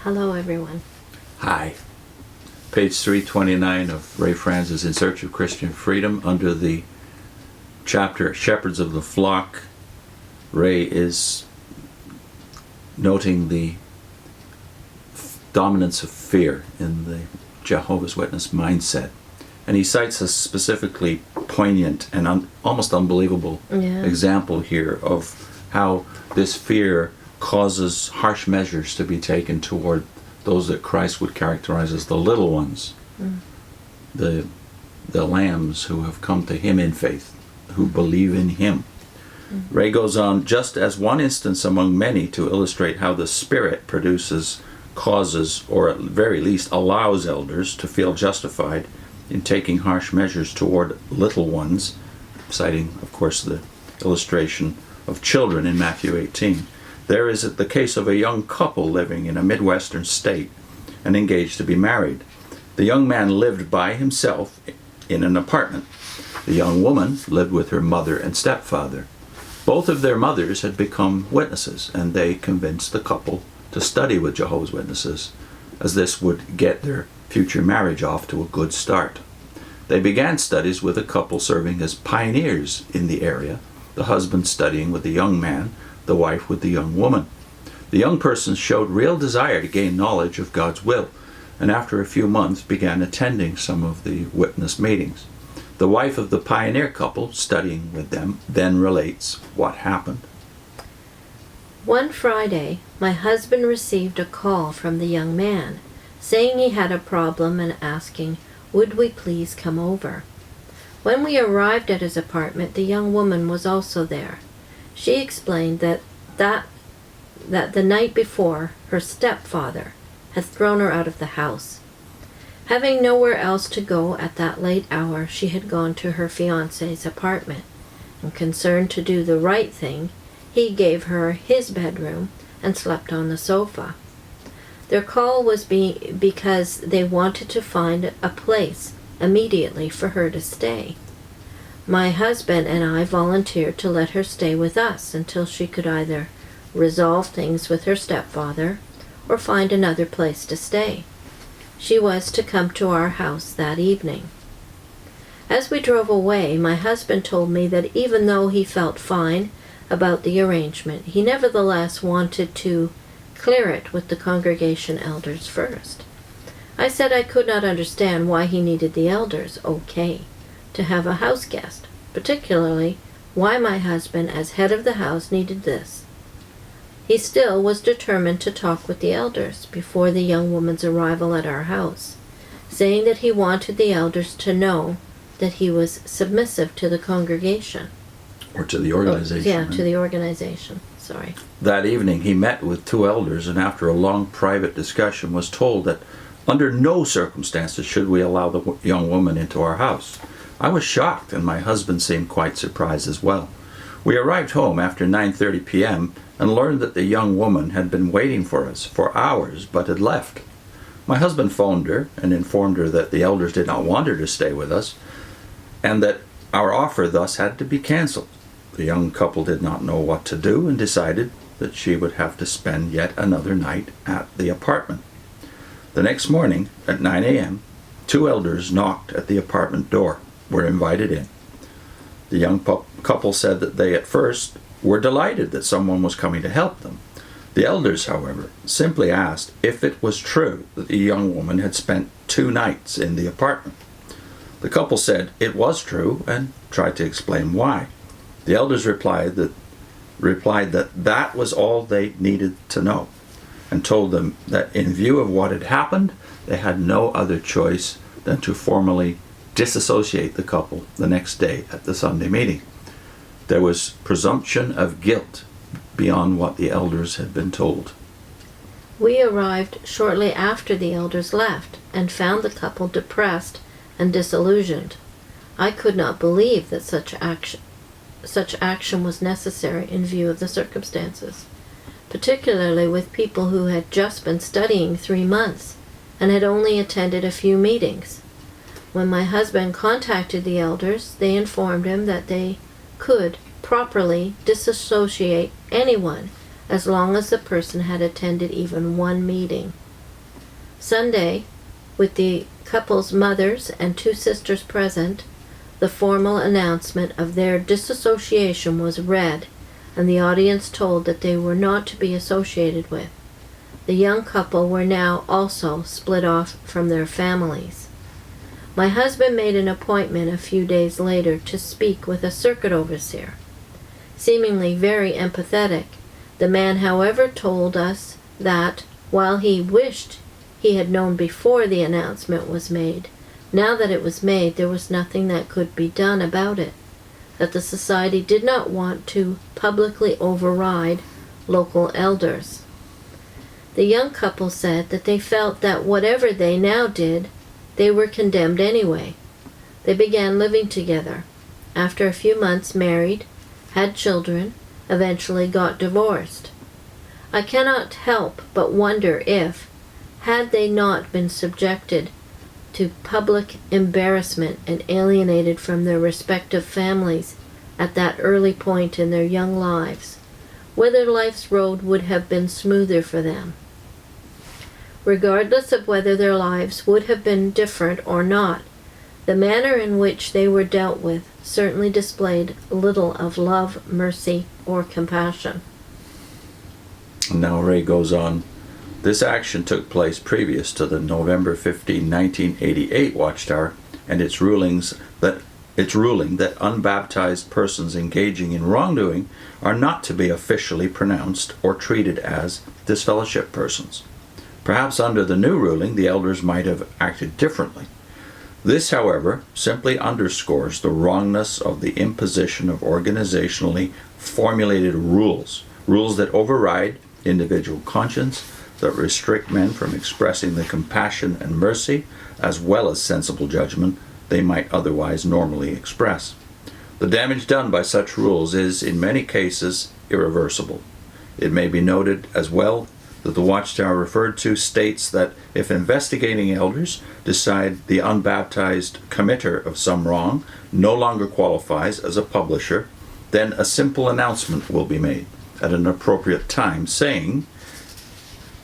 Hello, everyone. Hi. Page 329 of Ray Franz's In Search of Christian Freedom, under the chapter Shepherds of the Flock. Ray is noting the dominance of fear in the Jehovah's Witness mindset. And he cites a specifically poignant and almost unbelievable example here of how this fear causes harsh measures to be taken toward those that Christ would characterize as the little ones, the lambs who have come to him in faith, who believe in him. Ray goes on, just as one instance among many to illustrate how the Spirit produces, causes, or at very least allows elders to feel justified in taking harsh measures toward little ones, citing, of course, the illustration of children in Matthew 18. There is the case of a young couple living in a Midwestern state and engaged to be married. The young man lived by himself in an apartment. The young woman lived with her mother and stepfather. Both of their mothers had become witnesses, and they convinced the couple to study with Jehovah's Witnesses, as this would get their future marriage off to a good start. They began studies with a couple serving as pioneers in the area, the husband studying with the young man, the wife with the young woman. The young person showed real desire to gain knowledge of God's will, and after a few months began attending some of the witness meetings. The wife of the pioneer couple, studying with them, then relates what happened. One Friday, my husband received a call from the young man, saying he had a problem and asking, would we please come over? When we arrived at his apartment, the young woman was also there. She explained that the night before, her stepfather had thrown her out of the house. Having nowhere else to go at that late hour, she had gone to her fiancé's apartment, and concerned to do the right thing, he gave her his bedroom and slept on the sofa. Their call was because they wanted to find a place immediately for her to stay. My husband and I volunteered to let her stay with us until she could either resolve things with her stepfather or find another place to stay. She was to come to our house that evening. As we drove away, my husband told me that even though he felt fine about the arrangement, he nevertheless wanted to clear it with the congregation elders first. I said I could not understand why he needed the elders, to have a house guest, particularly why my husband, as head of the house, needed this. He still was determined to talk with the elders before the young woman's arrival at our house, saying that he wanted the elders to know that he was submissive to the congregation. Or to the organization. To the organization. Sorry. That evening he met with two elders, and after a long private discussion was told that under no circumstances should we allow the young woman into our house. I was shocked, and my husband seemed quite surprised as well. We arrived home after 9:30 p.m. and learned that the young woman had been waiting for us for hours but had left. My husband phoned her and informed her that the elders did not want her to stay with us, and that our offer thus had to be canceled. The young couple did not know what to do and decided that she would have to spend yet another night at the apartment. The next morning at 9 a.m., two elders knocked at the apartment door, were invited in. The young couple said that they at first were delighted that someone was coming to help them. The elders, however, simply asked if it was true that the young woman had spent 2 nights in the apartment. The couple said it was true and tried to explain why. The elders replied that that was all they needed to know, and told them that in view of what had happened, they had no other choice than to formally disassociate the couple the next day at the Sunday meeting. There was presumption of guilt beyond what the elders had been told. We arrived shortly after the elders left and found the couple depressed and disillusioned. I could not believe that such action was necessary in view of the circumstances, particularly with people who had just been studying 3 months and had only attended a few meetings. When my husband contacted the elders, they informed him that they could properly disassociate anyone as long as the person had attended even 1 meeting. Sunday, with the couple's mothers and 2 sisters present, the formal announcement of their disassociation was read, and the audience told that they were not to be associated with. The young couple were now also split off from their families. My husband made an appointment a few days later to speak with a circuit overseer. Seemingly very empathetic, the man, however, told us that, while he wished he had known before the announcement was made, now that it was made, there was nothing that could be done about it, that the society did not want to publicly override local elders. The young couple said that they felt that whatever they now did, they were condemned anyway. They began living together. After a few months, married, had children, eventually got divorced. I cannot help but wonder if, had they not been subjected to public embarrassment and alienated from their respective families at that early point in their young lives, whether life's road would have been smoother for them. Regardless of whether their lives would have been different or not, the manner in which they were dealt with certainly displayed little of love, mercy, or compassion. Now Ray goes on. This action took place previous to the November 15, 1988 Watchtower and its ruling that unbaptized persons engaging in wrongdoing are not to be officially pronounced or treated as disfellowship persons. Perhaps under the new ruling, the elders might have acted differently. This, however, simply underscores the wrongness of the imposition of organizationally formulated rules that override individual conscience, that restrict men from expressing the compassion and mercy, as well as sensible judgment, they might otherwise normally express. The damage done by such rules is, in many cases, irreversible. It may be noted as well that the Watchtower referred to states that if investigating elders decide the unbaptized committer of some wrong no longer qualifies as a publisher, then a simple announcement will be made at an appropriate time saying,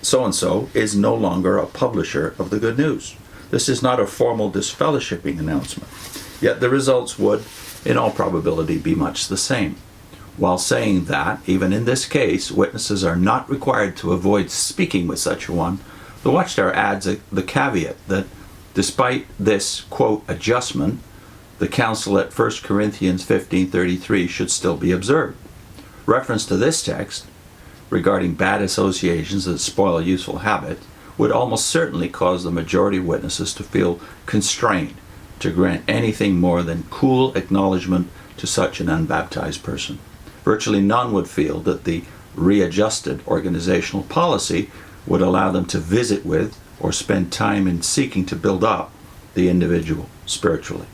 so-and-so is no longer a publisher of the good news. This is not a formal disfellowshipping announcement, yet the results would, in all probability, be much the same. While saying that, even in this case, witnesses are not required to avoid speaking with such a one, the Watchtower adds the caveat that despite this, quote, adjustment, the counsel at 1 Corinthians 15:33 should still be observed. Reference to this text, regarding bad associations that spoil a useful habit, would almost certainly cause the majority of witnesses to feel constrained to grant anything more than cool acknowledgement to such an unbaptized person. Virtually none would feel that the readjusted organizational policy would allow them to visit with or spend time in seeking to build up the individual spiritually.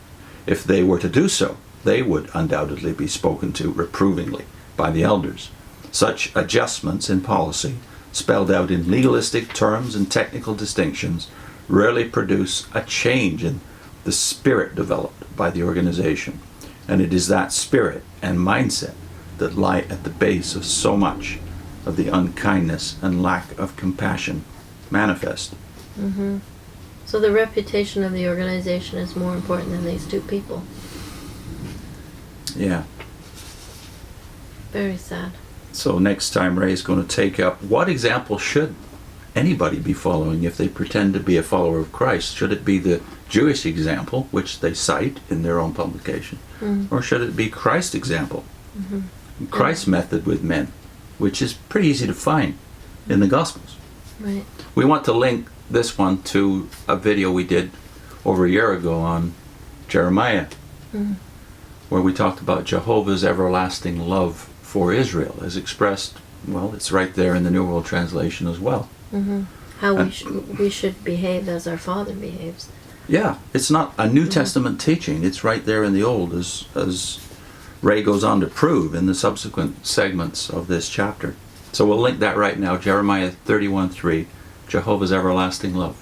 If they were to do so, they would undoubtedly be spoken to reprovingly by the elders. Such adjustments in policy, spelled out in legalistic terms and technical distinctions, rarely produce a change in the spirit developed by the organization. And it is that spirit and mindset that lie at the base of so much of the unkindness and lack of compassion manifest. Mm-hmm. So the reputation of the organization is more important than these 2 people. Yeah. Very sad. So next time Ray is going to take up, what example should anybody be following if they pretend to be a follower of Christ? Should it be the Jewish example, which they cite in their own publication? Mm-hmm. Or should it be Christ's example? Mm-hmm. Christ's method with men, which is pretty easy to find in the Gospels. Right. We want to link this one to a video we did over a year ago on Jeremiah, where we talked about Jehovah's everlasting love for Israel as expressed, well, it's right there in the New World Translation as well. Mm-hmm. How we should behave as our Father behaves. Yeah, it's not a New Testament teaching. It's right there in the Old, as Ray goes on to prove in the subsequent segments of this chapter. So we'll link that right now, Jeremiah 31:3, Jehovah's everlasting love.